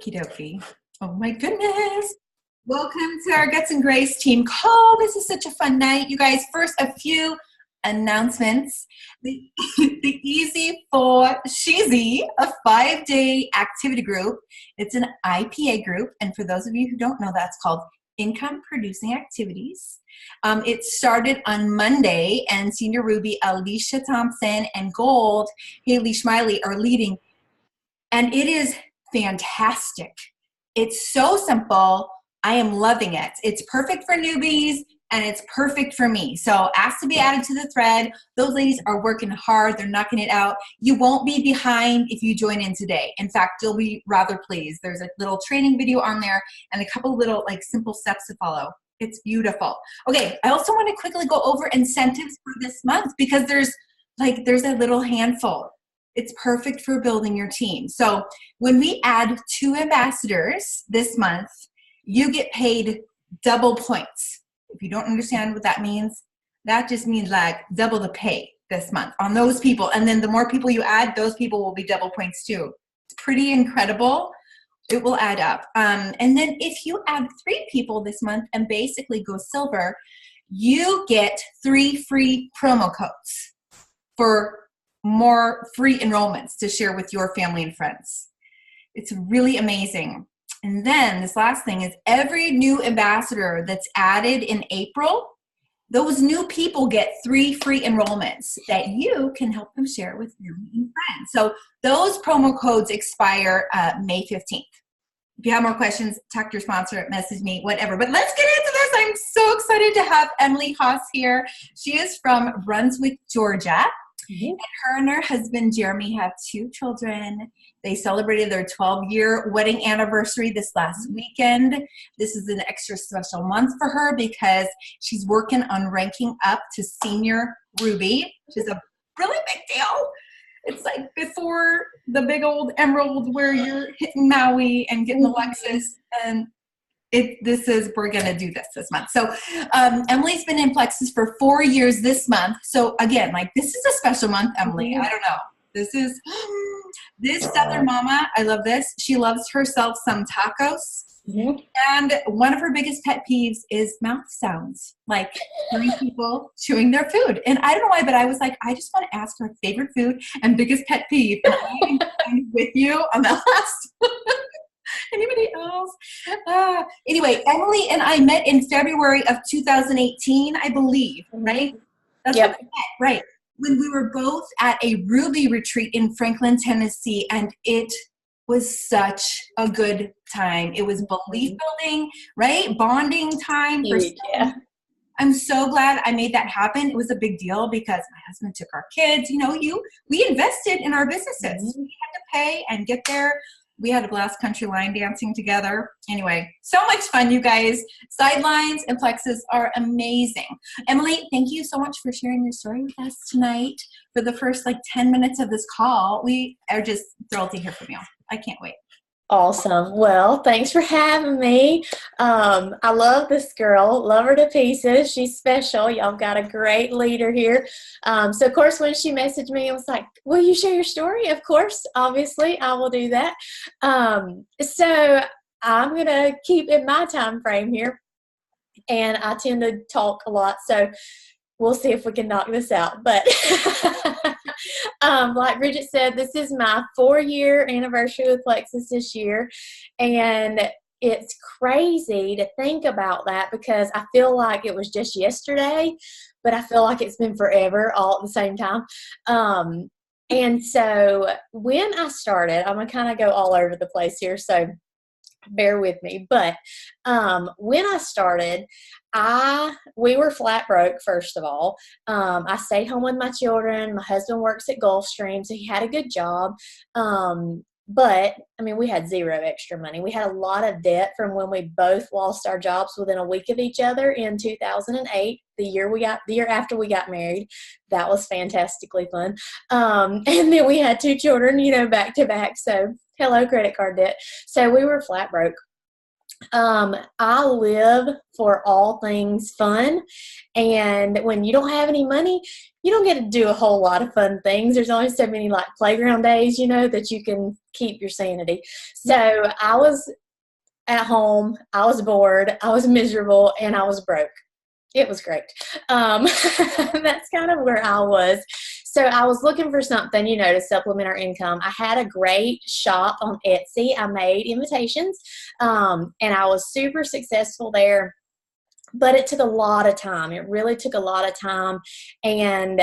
Okie dokie. Oh my goodness. Welcome to our Guts and Grace team call. This is such a fun night. You guys, first, a few announcements. The Easy for Sheezy, a 5-day activity group. It's an IPA group. And for those of you who don't know, that's called Income Producing Activities. It started on Monday, and Senior Ruby, Alicia Thompson, and Gold, Haley Schmiley are leading. And it is fantastic. It's so simple. I am loving it. It's perfect for newbies and it's perfect for me. So ask to be added to the thread. Those ladies are working hard. They're knocking it out. You won't be behind if you join in today. In fact, you'll be rather pleased. There's a little training video on there and a couple little simple steps to follow. It's beautiful. Okay, I also want to quickly go over incentives for this month because there's a little handful. It's perfect for building your team. So when we add 2 ambassadors this month, you get paid double points. If you don't understand what that means, that just means double the pay this month on those people. And then the more people you add, those people will be double points too. It's pretty incredible. It will add up. And then if you add 3 people this month and basically go silver, you get 3 free promo codes for more free enrollments to share with your family and friends. It's really amazing. And then this last thing is every new ambassador that's added in April, those new people get 3 free enrollments that you can help them share with family and friends. So those promo codes expire May 15th. If you have more questions, talk to your sponsor, message me, whatever. But let's get into this. I'm so excited to have Emily Haas here. She is from Brunswick, Georgia. Mm-hmm. And her and her husband, Jeremy, have 2 children. They celebrated their 12-year wedding anniversary this last weekend. This is an extra special month for her because she's working on ranking up to Senior Ruby, which is a really big deal. It's before the big old Emerald where you're hitting Maui and getting the Lexus, and we're going to do this month. So Emily's been in Plexus for 4 years this month. So again, this is a special month, Emily. I don't know. This Southern mama, I love this. She loves herself some tacos. Mm-hmm. And one of her biggest pet peeves is mouth sounds, 3 people chewing their food. And I don't know why, but I was I just want to ask her favorite food and biggest pet peeve. And I'm with you on that last. Anybody else? Anyway, Emily and I met in February of 2018, I believe, right? That's when we met, right? When we were both at a Ruby retreat in Franklin, Tennessee, and it was such a good time. It was belief building, right? Bonding time. I'm so glad I made that happen. It was a big deal because my husband took our kids. We invested in our businesses. Mm-hmm. We had to pay and get there. We had a blast country line dancing together. Anyway, so much fun, you guys. Sidelines and Plexus are amazing. Emily, thank you so much for sharing your story with us tonight for the first 10 minutes of this call. We are just thrilled to hear from you. I can't wait. Awesome. Well, thanks for having me. I love this girl. Love her to pieces. She's special. Y'all got a great leader here. So, of course, when she messaged me, I was like, will you share your story? Of course. Obviously, I will do that. So I'm going to keep in my time frame here. And I tend to talk a lot. So we'll see if we can knock this out. But like Bridget said, this is my 4-year anniversary with Plexus this year. And it's crazy to think about that because I feel like it was just yesterday, but I feel like it's been forever all at the same time. And so when I started, I'm going to kind of go all over the place here. So bear with me. But when I started, we were flat broke, first of all. I stayed home with my children. My husband works at Gulfstream, so he had a good job. But, we had 0 extra money. We had a lot of debt from when we both lost our jobs within a week of each other in 2008, the year after we got married. That was fantastically fun. And then we had 2 children, back to back. So hello, credit card debt. So we were flat broke. I live for all things fun. And when you don't have any money, you don't get to do a whole lot of fun things. There's only so many like playground days, that you can keep your sanity. So I was at home, I was bored, I was miserable, and I was broke. It was great. That's kind of where I was. So I was looking for something, to supplement our income. I had a great shop on Etsy. I made invitations, and I was super successful there. But it took a lot of time. It really took a lot of time. And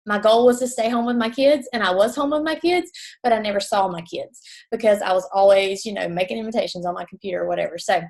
my goal was to stay home with my kids, and I was home with my kids, but I never saw my kids because I was always, making invitations on my computer or whatever. So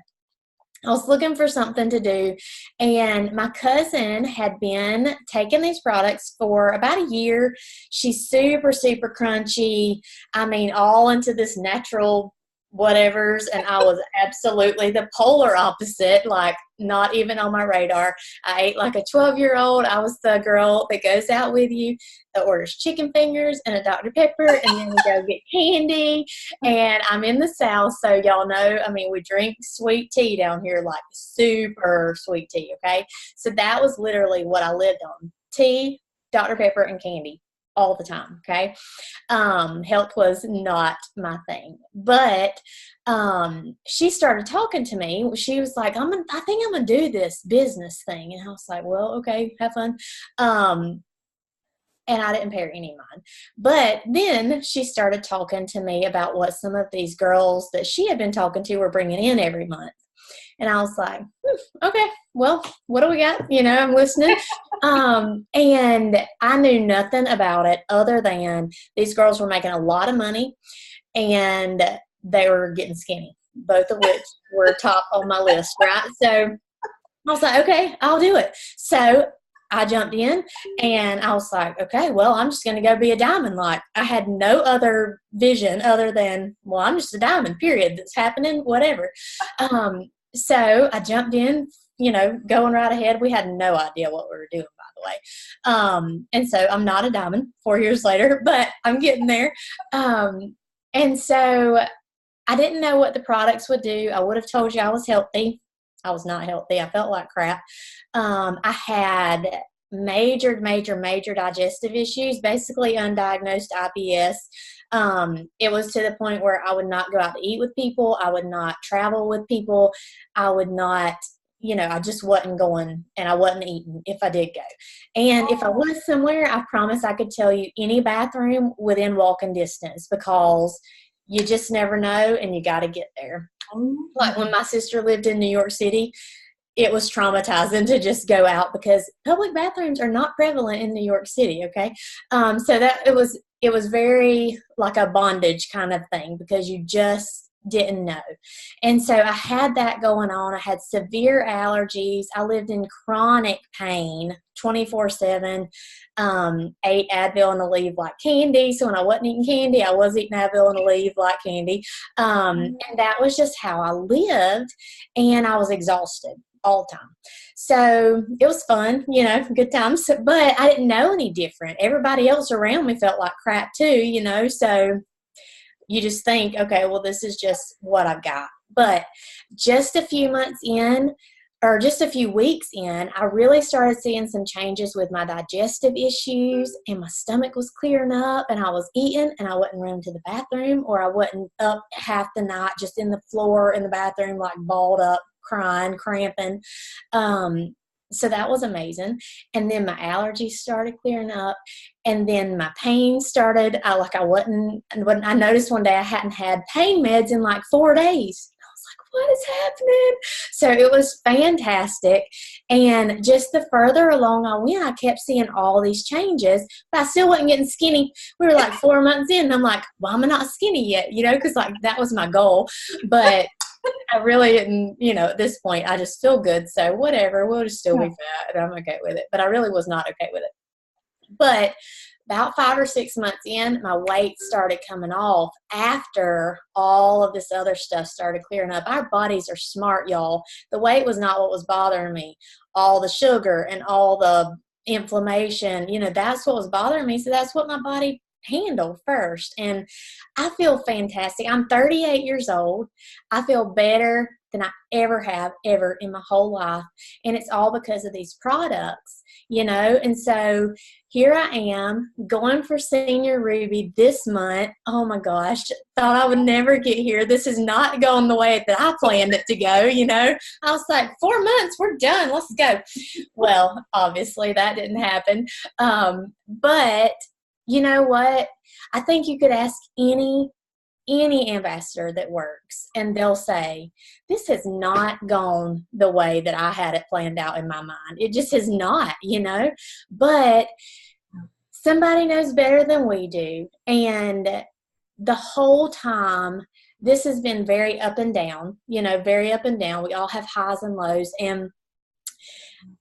I was looking for something to do, and my cousin had been taking these products for about a year. She's super, super crunchy. I mean, all into this natural whatevers, and I was absolutely the polar opposite, like not even on my radar. I ate like a 12-year-old. I was the girl that goes out with you that orders chicken fingers and a Dr. Pepper, and then we go get candy. And I'm in the South, so y'all know, we drink sweet tea down here, like super sweet tea, okay? So that was literally what I lived on. Tea, Dr. Pepper, and candy all the time, okay? Health was not my thing. But she started talking to me. She was like, I think I'm going to do this business thing. And I was like, well, okay, have fun. And I didn't pay her any mind. But then she started talking to me about what some of these girls that she had been talking to were bringing in every month. And I was like, okay, well, what do we got? I'm listening. And I knew nothing about it other than these girls were making a lot of money and they were getting skinny, both of which were top on my list, right? So I was like, okay, I'll do it. So I jumped in and I was like, okay, well, I'm just going to go be a diamond. Like, I had no other vision other than, well, I'm just a diamond, period. That's happening, whatever. So I jumped in, going right ahead. We had no idea what we were doing, by the way. And so I'm not a diamond 4 years later, but I'm getting there. And so I didn't know what the products would do. I would have told you I was healthy. I was not healthy. I felt like crap. I had major digestive issues, basically undiagnosed IBS. It was to the point where I would not go out to eat with people. I would not travel with people. I would not, I just wasn't going, and I wasn't eating if I did go. And if I was somewhere, I promise I could tell you any bathroom within walking distance, because you just never know, and you got to get there. Like when my sister lived in New York City, it was traumatizing to just go out because public bathrooms are not prevalent in New York City. Okay. So that it was very like a bondage kind of thing because you just didn't know. And so I had that going on. I had severe allergies. I lived in chronic pain 24/7. Ate Advil and Aleve like candy. So when I wasn't eating candy, I was eating Advil and Aleve like candy. And that was just how I lived. And I was exhausted all the time. So it was fun, good times. But I didn't know any different. Everybody else around me felt like crap too, so you just think, okay, well, this is just what I've got. But just a few months in, or just a few weeks in, I really started seeing some changes with my digestive issues, and my stomach was clearing up, and I was eating, and I wasn't running to the bathroom, or I wasn't up half the night just in the floor in the bathroom, like balled up, crying, cramping. So that was amazing. And then my allergies started clearing up, and then my pain started. I noticed one day I hadn't had pain meds in like 4 days. I was like, what is happening? So it was fantastic. And just the further along I went, I kept seeing all these changes, but I still wasn't getting skinny. We were like 4 months in, and I'm like, why am I not skinny yet? Because like that was my goal. But I really didn't, at this point, I just feel good. So whatever, we'll just still be fat, and I'm okay with it. But I really was not okay with it. But about 5 or 6 months in, my weight started coming off after all of this other stuff started clearing up. Our bodies are smart, y'all. The weight was not what was bothering me. All the sugar and all the inflammation, that's what was bothering me. So that's what my body handle first. And I feel fantastic. I'm 38 years old. I feel better than I ever have ever in my whole life. And it's all because of these products, And so here I am going for Senior Ruby this month. Oh my gosh, thought I would never get here. This is not going the way that I planned it to go, I was like, 4 months, we're done. Let's go. Well, obviously that didn't happen. But you know what? I think you could ask any ambassador that works, and they'll say, this has not gone the way that I had it planned out in my mind. It just has not, but somebody knows better than we do. And the whole time, this has been very up and down, very up and down. We all have highs and lows. And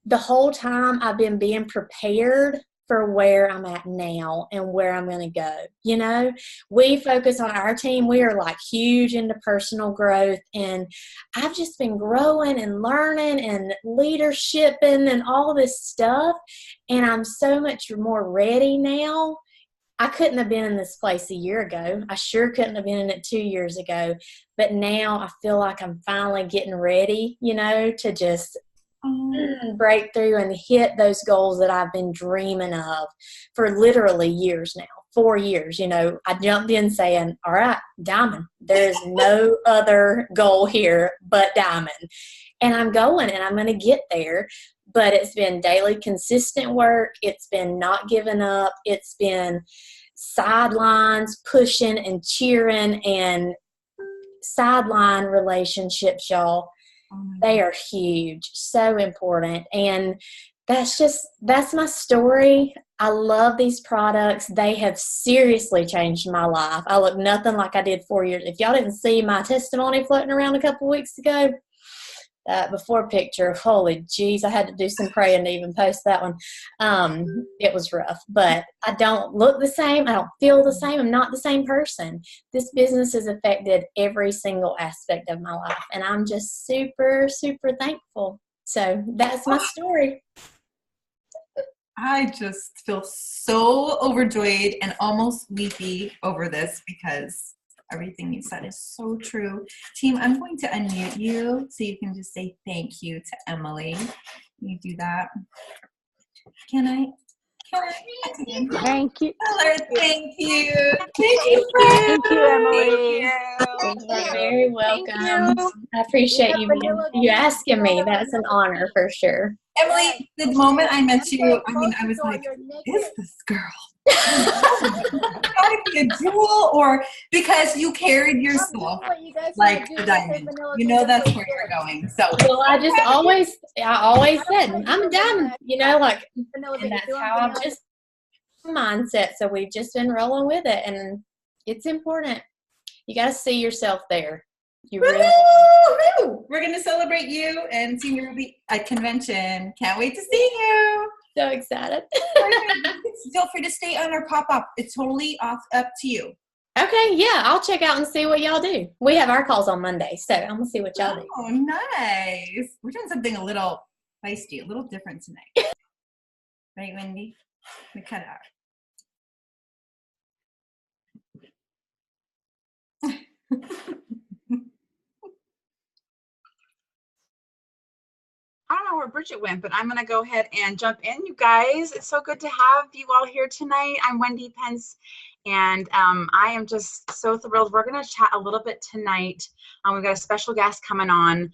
the whole time I've been being prepared for where I'm at now and where I'm going to go. We focus on our team. We are like huge into personal growth, and I've just been growing and learning and leadershiping and all this stuff. And I'm so much more ready now. I couldn't have been in this place a year ago. I sure couldn't have been in it 2 years ago. But now I feel like I'm finally getting ready, to just break through and hit those goals that I've been dreaming of for literally years now, 4 years. I jumped in saying, all right, diamond, there's no other goal here but diamond. And I'm going, and I'm going to get there. But it's been daily consistent work. It's been not giving up. It's been sidelines, pushing and cheering, and sideline relationships, y'all. They are huge, so important. And that's my story. I love these products. They have seriously changed my life. I look nothing like I did 4 years. If y'all didn't see my testimony floating around a couple weeks ago, that before picture, holy jeez, I had to do some praying to even post that one. It was rough, but I don't look the same. I don't feel the same. I'm not the same person. This business has affected every single aspect of my life, and I'm just super, super thankful. So that's my story. I just feel so overjoyed and almost weepy over this because everything you said is so true. Team, I'm going to unmute you so you can just say thank you to Emily. Can you do that? Can I? Thank you. Tell her thank you. Thank you, Emily. You're very welcome. I appreciate you asking me. That's an honor for sure. Emily, the moment I met you, I was like, who is this girl? Gotta be a jewel, or because you carried yourself like a diamond. That's where you're going. So well, I always said I'm a diamond, and that's how I'm just mindset. So we've just been rolling with it, and it's important. You got to see yourself there. You really. We're gonna celebrate you and Senior Ruby at convention. Can't wait to see you. So excited. Feel free to stay on our pop-up. It's totally up to you. Okay, yeah, I'll check out and see what y'all do. We have our calls on Monday, so I'm going to see what y'all do. Oh, nice. We're doing something a little feisty, a little different tonight. Right, Wendy? We cut it out. I don't know where Bridget went, but I'm going to go ahead and jump in, you guys. It's so good to have you all here tonight. I'm Wendy Pence, and I am just so thrilled. We're going to chat a little bit tonight. We've got a special guest coming on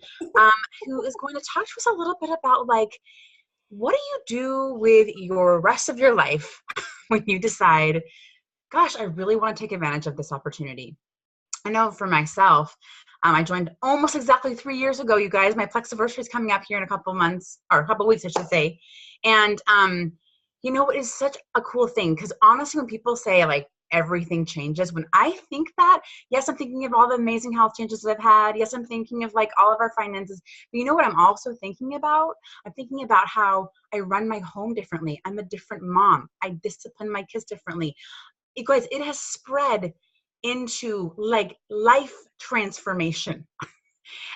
who is going to talk to us a little bit about, what do you do with your rest of your life when you decide, gosh, I really want to take advantage of this opportunity. I know for myself, I joined almost exactly 3 years ago, you guys. My Plexiversary is coming up here in a couple months, or a couple weeks, I should say. And, it is such a cool thing, because honestly, when people say, everything changes, when I think that, yes, I'm thinking of all the amazing health changes that I've had. Yes, I'm thinking of, all of our finances. But you know what I'm also thinking about? I'm thinking about how I run my home differently. I'm a different mom. I discipline my kids differently. You guys, it has spread into life transformation.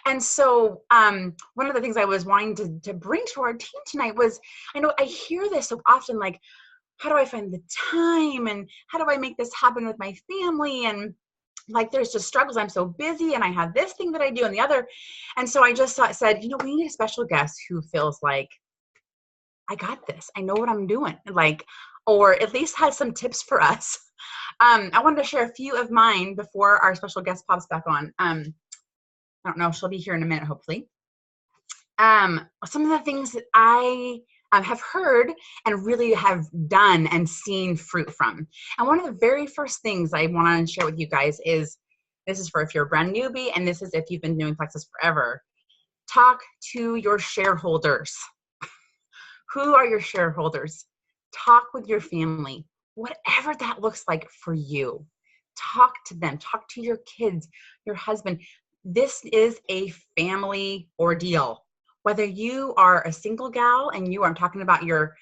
And so one of the things I was wanting to bring to our team tonight was, I know I hear this so often, how do I find the time? And how do I make this happen with my family? And like, there's just struggles. I'm so busy and I have this thing that I do and the other. And so I just said, we need a special guest who feels like, I got this. I know what I'm doing. Like, or at least has some tips for us. I wanted to share a few of mine before our special guest pops back on. I don't know. She'll be here in a minute, hopefully. Some of the things that I have heard and really have done and seen fruit from. And one of the very first things I want to share with you guys is, this is for if you're a brand newbie, and this is if you've been doing Plexus forever. Talk to your shareholders. Who are your shareholders? Talk with your family, whatever that looks like for you. Talk to them, talk to your kids, your husband. This is a family ordeal. Whether you are a single gal and I'm talking about your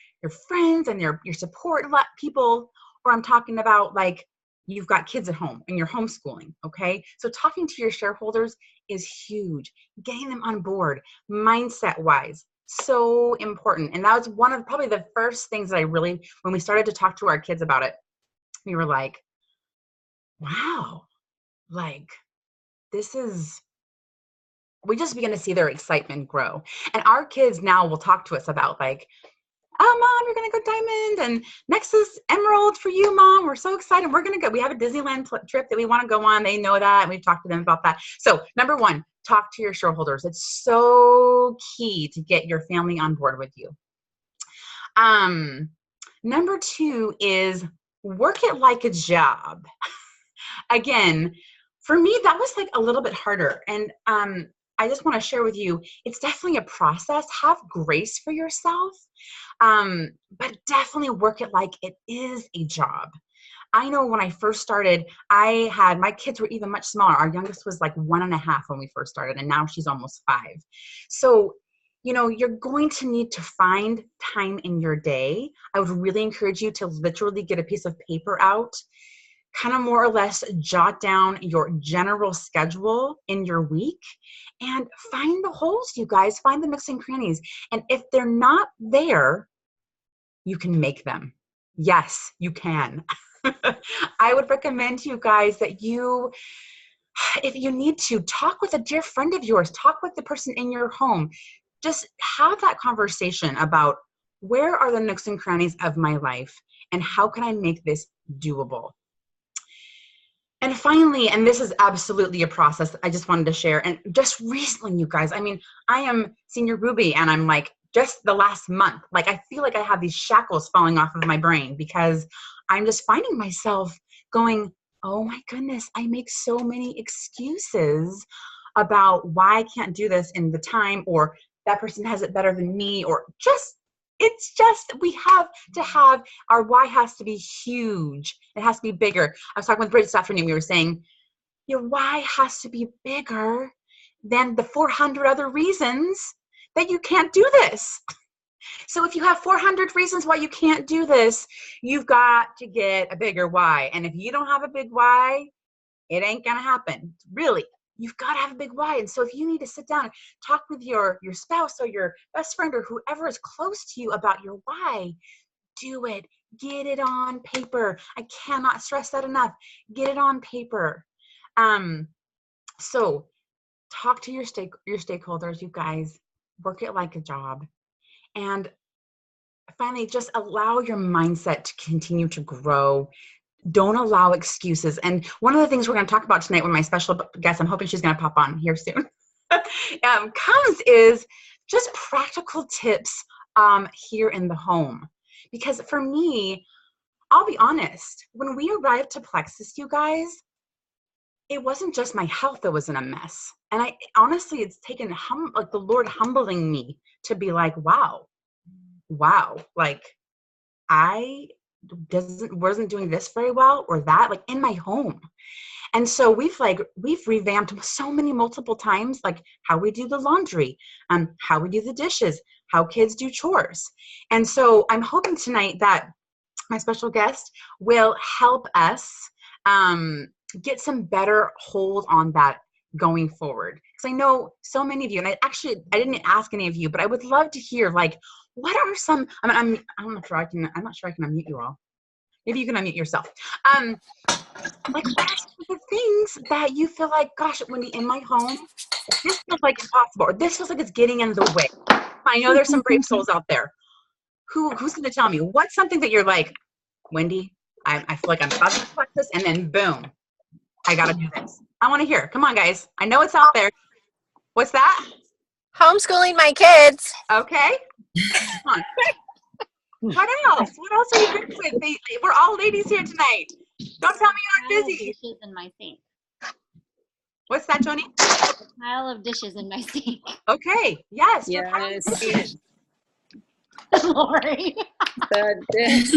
friends and your support people, or I'm talking about like you've got kids at home and you're homeschooling, okay? So talking to your shareholders is huge. Getting them on board, mindset-wise, so important. And that was one of probably the first things that when we started to talk to our kids about it, we were like, wow, like we just begin to see their excitement grow. And our kids now will talk to us about like, oh, Mom, you're going to go Diamond, and next is Emerald for you, Mom. We're so excited. We're going to go. We have a Disneyland trip that we want to go on. They know that, and we've talked to them about that. So number one, talk to your shareholders. It's so key to get your family on board with you. Number two is work it like a job. Again, for me, that was like a little bit harder. And I just want to share with you, it's definitely a process. Have grace for yourself, but definitely work it like it is a job. I know when I first started, my kids were even much smaller. Our youngest was like 1.5 when we first started, and now she's almost 5. So, you're going to need to find time in your day. I would really encourage you to literally get a piece of paper out, kind of more or less jot down your general schedule in your week and find the holes, you guys. Find the nooks and crannies. And if they're not there, you can make them. Yes, you can. I would recommend to you guys that if you need to, talk with a dear friend of yours, talk with the person in your home. Just have that conversation about where are the nooks and crannies of my life and how can I make this doable? And finally, and this is absolutely a process I just wanted to share, and just recently, you guys, I am Senior Ruby, and I'm like, just the last month, like I feel like I have these shackles falling off of my brain because I'm just finding myself going, oh my goodness, I make so many excuses about why I can't do this in the time, or that person has it better than me, or we have to have, our why has to be huge. It has to be bigger. I was talking with Bridget this afternoon. We were saying, your why has to be bigger than the 400 other reasons that you can't do this. So if you have 400 reasons why you can't do this, you've got to get a bigger why. And if you don't have a big why, it ain't going to happen. Really. You've got to have a big why. And so if you need to sit down and talk with your spouse or your best friend or whoever is close to you about your why, do it. Get it on paper. I cannot stress that enough. Get it on paper. So talk to your stakeholders, you guys. Work it like a job. And finally, just allow your mindset to continue to grow. Don't allow excuses. And one of the things we're going to talk about tonight with my special guest, I'm hoping she's going to pop on here soon, comes is just practical tips here in the home. Because for me, I'll be honest, when we arrived to Plexus, you guys, it wasn't just my health that was in a mess. And honestly, it's taken the Lord humbling me to be like, wow, like I wasn't doing this very well, or that, like in my home. And so we've revamped multiple times, like how we do the laundry, how we do the dishes, how kids do chores. And so I'm hoping tonight that my special guest will help us get some better hold on that going forward? Because I know so many of you, and I didn't ask any of you, but I would love to hear, like, what are some, I'm not sure I can unmute you all. Maybe you can unmute yourself. Like, what are some of the things that you feel like, gosh, Wendy, in my home, this feels like impossible, or this feels like it's getting in the way? I know there's some brave souls out there. Who's going to tell me? What's something that you're like, Wendy, I feel like I'm about to collect this, and then boom, I got to do this. I want to hear. Come on, guys. I know it's out there. What's that? Homeschooling my kids. Okay. Come on. What else? What else are you good with? We're all ladies here tonight. Don't tell me you're not busy. Dishes in my sink. What's that, Joni? A pile of dishes in my sink. Okay. Yes. Yes. Lori. Didn't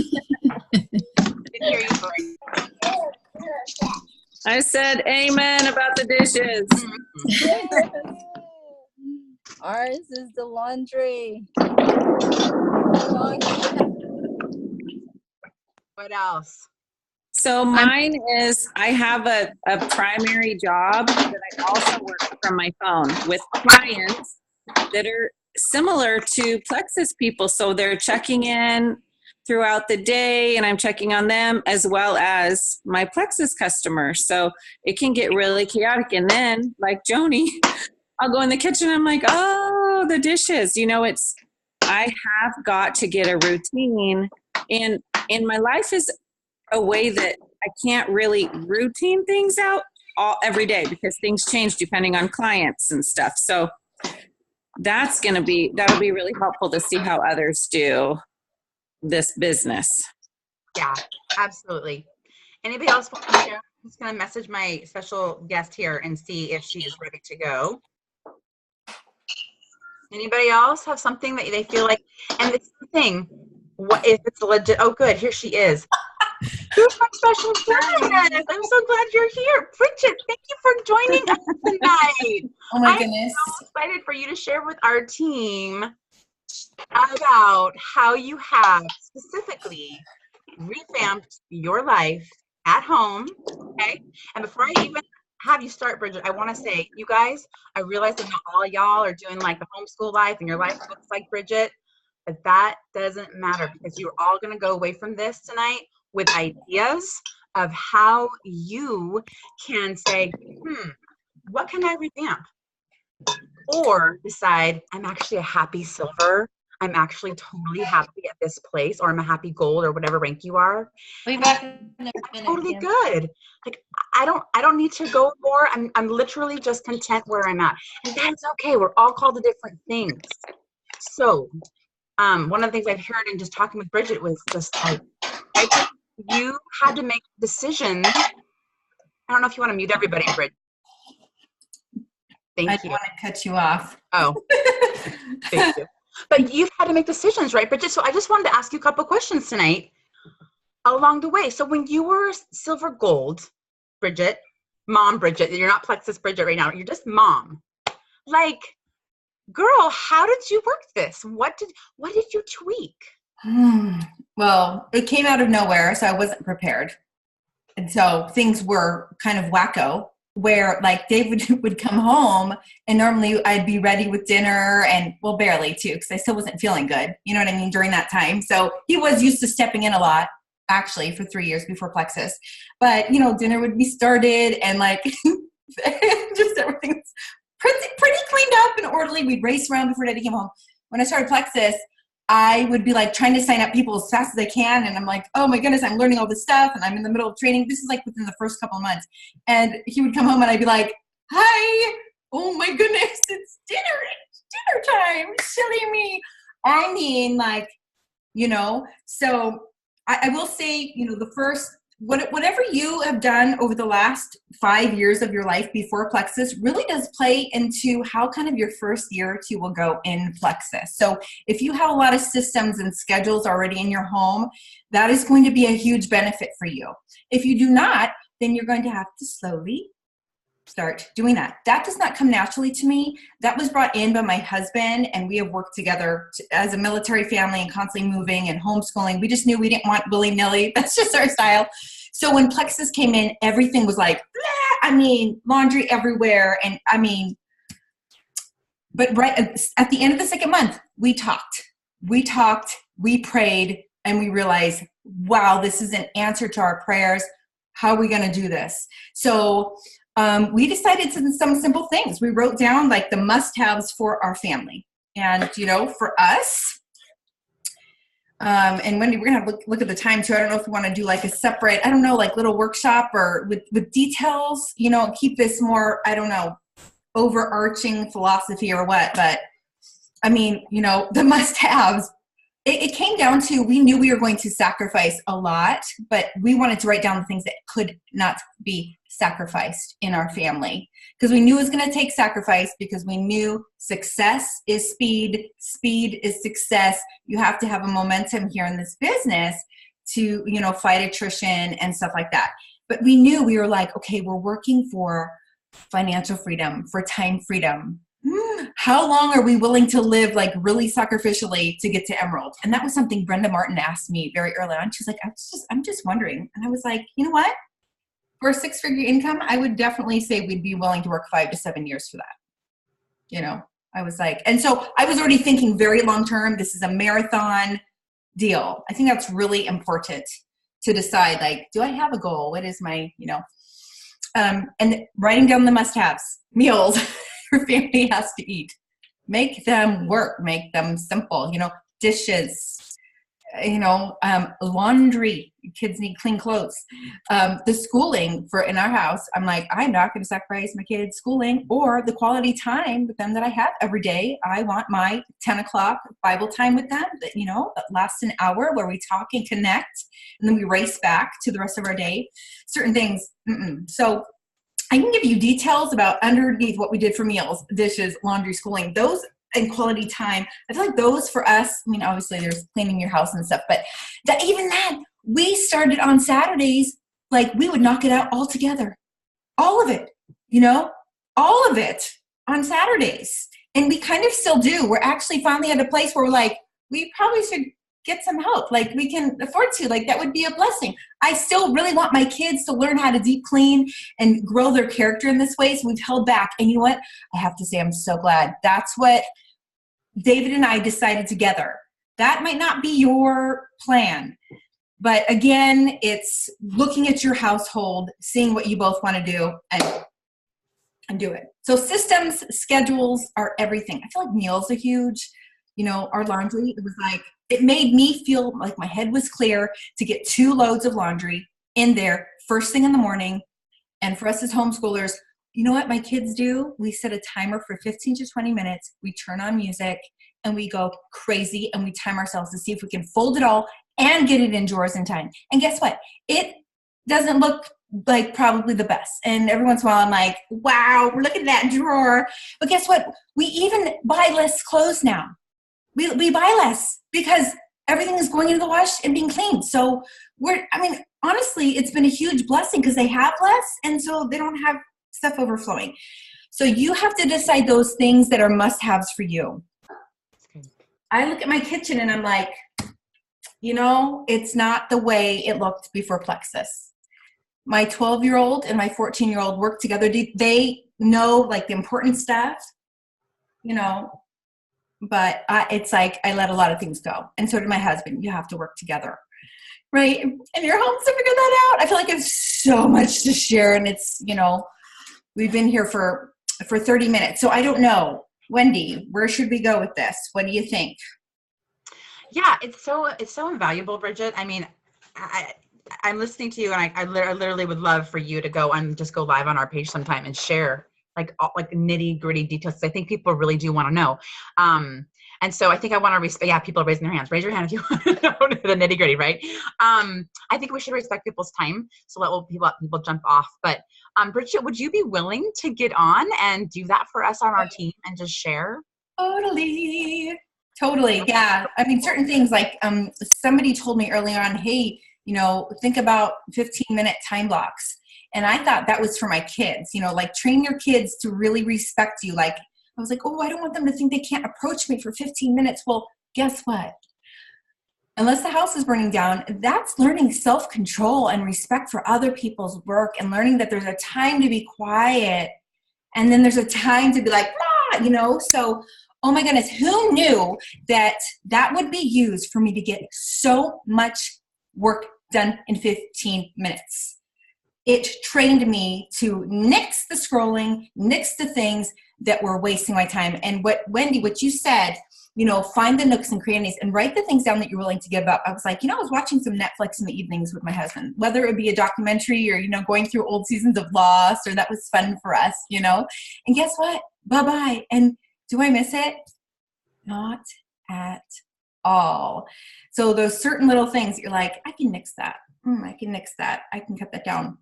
hear you, Lori. I said amen about the dishes. Ours is the laundry. What else? So mine is, I have a primary job that I also work from my phone with clients that are similar to Plexus people. So they're checking in throughout the day, and I'm checking on them as well as my Plexus customers. So it can get really chaotic. And then, like Joni, I'll go in the kitchen, I'm like, oh, the dishes. You know, I have got to get a routine. And my life is a way that I can't really routine things out every day because things change depending on clients and stuff. So that'll be really helpful to see how others do this business. Yeah, absolutely. Anybody else want to share? I'm just going to message my special guest here and see if she is ready to go. Anybody else have something that they feel like, and this is the thing, what if it's legit? Oh, good, here she is. Here's my special guest. I'm so glad you're here. Bridget, thank you for joining us tonight. Oh my goodness. I'm so excited for you to share with our team about how you have specifically revamped your life at home, okay? And before I even have you start, Bridget, I want to say, you guys, I realize that not all of y'all are doing like the homeschool life and your life looks like Bridget, but that doesn't matter because you're all going to go away from this tonight with ideas of how you can say, what can I revamp? Or decide, I'm actually a happy silver. I'm actually totally happy at this place, or I'm a happy gold, or whatever rank you are. Totally good. Like I don't need to go more. I'm literally just content where I'm at, and that's okay. We're all called to different things. So, one of the things I've heard in just talking with Bridget was just like, I think you had to make decisions. I don't know if you want to mute everybody, Bridget. Thank you. I didn't want to cut you off. Oh, thank you. But you've had to make decisions, right, Bridget? So I just wanted to ask you a couple questions tonight along the way. So when you were silver gold, Bridget, mom Bridget, you're not Plexus Bridget right now, you're just mom. Like, girl, how did you work this? What did you tweak? Well, it came out of nowhere, so I wasn't prepared. And so things were kind of wacko, where like Dave would come home and normally I'd be ready with dinner and, well, barely too, because I still wasn't feeling good. You know what I mean? During that time. So he was used to stepping in a lot, actually, for 3 years before Plexus. But, you know, dinner would be started and like just everything's pretty cleaned up and orderly. We'd race around before Daddy came home. When I started Plexus, I would be like trying to sign up people as fast as I can. And I'm like, oh my goodness, I'm learning all this stuff. And I'm in the middle of training. This is like within the first couple of months. And he would come home and I'd be like, hi, oh my goodness, it's dinner time. Silly me. I mean, like, you know, so I will say, you know, the first, whatever you have done over the last 5 years of your life before Plexus really does play into how kind of your first year or two will go in Plexus. So if you have a lot of systems and schedules already in your home, that is going to be a huge benefit for you. If you do not, then you're going to have to slowly start doing that. That does not come naturally to me. That was brought in by my husband, and we have worked together as a military family and constantly moving and homeschooling. We just knew we didn't want willy-nilly. That's just our style. So when Plexus came in, everything was like, blah. I mean, laundry everywhere. And I mean, but right at the end of the second month, we talked, we prayed, and we realized, wow, this is an answer to our prayers. How are we going to do this? So we decided some simple things. We wrote down like the must-haves for our family. And, you know, for us, and Wendy, we're going to look at the time too. I don't know if we want to do like a separate, I don't know, like little workshop or with details, you know, keep this more, I don't know, overarching philosophy or what. But I mean, you know, the must-haves, it came down to, we knew we were going to sacrifice a lot, but we wanted to write down the things that could not be sacrificed in our family, because we knew it was going to take sacrifice, because we knew success is speed is success. You have to have a momentum here in this business to, you know, fight attrition and stuff like that. But we knew, we were like, okay, we're working for financial freedom, for time freedom. How long are we willing to live like really sacrificially to get to Emerald? And that was something Brenda Martin asked me very early on. She's like, I'm just wondering. And I was like, you know what? For a 6-figure income, I would definitely say we'd be willing to work 5 to 7 years for that. You know, I was like, and so I was already thinking very long-term. This is a marathon deal. I think that's really important to decide, like, do I have a goal? What is my, you know, and writing down the must-haves, meals your family has to eat. Make them work, make them simple, you know, dishes, you know, laundry, kids need clean clothes. The schooling for in our house, I'm like, I'm not going to sacrifice my kids' schooling or the quality time with them that I have every day. I want my 10 o'clock Bible time with them that, you know, that lasts an hour where we talk and connect, and then we race back to the rest of our day. Certain things. So I can give you details about underneath what we did for meals, dishes, laundry, schooling, those and quality time. I feel like those for us, I mean, obviously there's cleaning your house and stuff, but even that, we started on Saturdays, like we would knock it out all together. All of it, you know, all of it on Saturdays. And we kind of still do. We're actually finally at a place where we're like, we probably should get some help. Like we can afford to, like that would be a blessing. I still really want my kids to learn how to deep clean and grow their character in this way. So we've held back. And you know what? I have to say, I'm so glad. That's what David and I decided together. That might not be your plan. But again, it's looking at your household, seeing what you both want to do and do it. So systems, schedules are everything. I feel like meals are huge. You know, our laundry, it was like, it made me feel like my head was clear to get 2 loads of laundry in there first thing in the morning. And for us as homeschoolers, you know what my kids do? We set a timer for 15 to 20 minutes. We turn on music and we go crazy and we time ourselves to see if we can fold it all and get it in drawers in time. And guess what? It doesn't look like probably the best. And every once in a while I'm like, wow, look at that drawer. But guess what? We even buy less clothes now. We buy less because everything is going into the wash and being cleaned. So honestly, it's been a huge blessing because they have less. And so they don't have stuff overflowing. So you have to decide those things that are must-haves for you. I look at my kitchen and I'm like, you know, it's not the way it looked before Plexus. My 12-year-old and my 14-year-old work together. They know like the important stuff, you know, but it's like I let a lot of things go. And so did my husband. You have to work together, right? And you're home to figure that out. I feel like I have so much to share, and it's, you know, we've been here for 30 minutes. So I don't know. Wendy, where should we go with this? What do you think? Yeah, it's so invaluable, Bridget. I mean, I'm listening to you, and I literally would love for you to go and just go live on our page sometime and share like nitty gritty details. I think people really do want to know. And so I think I want to respect, people are raising their hands. Raise your hand if you want to know the nitty gritty, right? I think we should respect people's time. So let people jump off. But Bridget, would you be willing to get on and do that for us on our team and just share? Totally. Yeah. I mean, certain things like somebody told me early on, hey, you know, think about 15-minute time blocks. And I thought that was for my kids, you know, like train your kids to really respect you. Like, I was like, oh, I don't want them to think they can't approach me for 15 minutes. Well, guess what? unless the house is burning down, that's learning self-control and respect for other people's work and learning that there's a time to be quiet and then there's a time to be like, ah, so, oh my goodness, who knew that that would be used for me to get so much work done in 15 minutes? It trained me to nix the scrolling, nix the things that were wasting my time. And Wendy, what you said, find the nooks and crannies and write the things down that you're willing to give up. I was like, I was watching some Netflix in the evenings with my husband, whether it would be a documentary or, going through old seasons of Lost, or that was fun for us, and guess what? Bye-bye. And do I miss it? Not at all. So those certain little things, you're like, I can nix that. I can nix that. I can cut that down.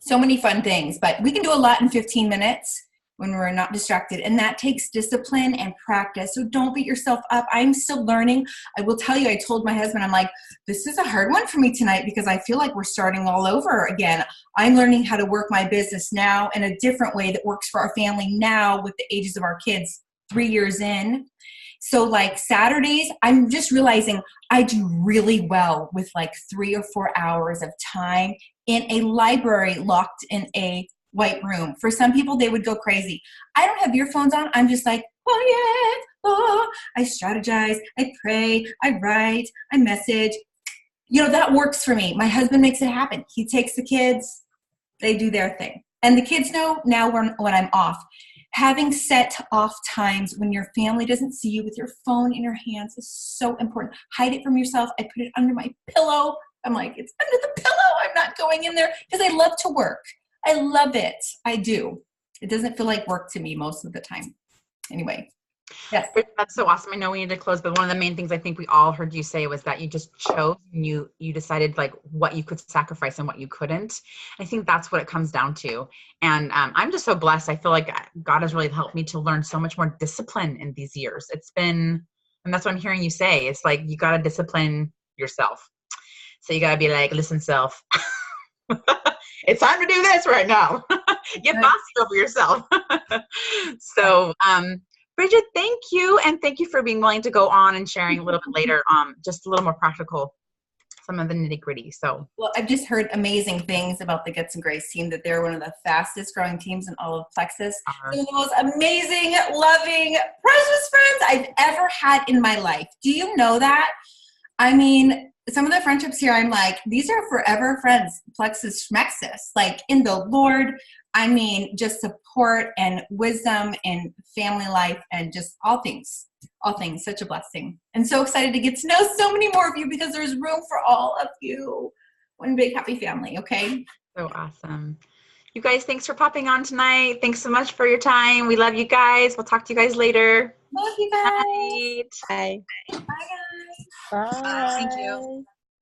So many fun things, but we can do a lot in 15 minutes when we're not distracted. And that takes discipline and practice. So don't beat yourself up. I'm still learning. I will tell you, I told my husband, I'm like, this is a hard one for me tonight because I feel like we're starting all over again. I'm learning how to work my business now in a different way that works for our family now with the ages of our kids 3 years in. So like Saturdays, I'm just realizing I do really well with like 3 or 4 hours of time in a library locked in a white room. For some people, they would go crazy. I don't have earphones on. I'm just like, quiet. Oh. I strategize. I pray. I write. I message. That works for me. My husband makes it happen. He takes the kids. They do their thing. And the kids know now when I'm off. Having set off times when your family doesn't see you with your phone in your hands is so important. Hide it from yourself. I put it under my pillow. I'm like, it's under the pillow. I'm not going in there because I love to work. I love it. I do. It doesn't feel like work to me most of the time. Anyway, yes. That's so awesome. I know we need to close, but one of the main things I think we all heard you say was that you just chose and you decided like what you could sacrifice and what you couldn't. I think that's what it comes down to. And I'm just so blessed. I feel like God has really helped me to learn so much more discipline in these years. And that's what I'm hearing you say. It's like, you got to discipline yourself. So you got to be like, listen, self, it's time to do this right now. Get bossy over yourself. So, Bridget, thank you. And thank you for being willing to go on and sharing a little bit later, just a little more practical, some of the nitty gritty. So, well, I've just heard amazing things about the Gets and Grace team, that they're one of the fastest growing teams in all of Plexus. They're the most amazing, loving, precious friends I've ever had in my life. Do you know that? I mean, some of the friendships here, I'm like, these are forever friends, Plexus Schmexus, like in the Lord. I mean, just support and wisdom and family life and just all things, such a blessing. And so excited to get to know so many more of you because there's room for all of you. One big happy family, okay? So awesome. You guys, thanks for popping on tonight. Thanks so much for your time. We love you guys. We'll talk to you guys later. Love you guys. Bye. Bye, guys. Bye. Thank you.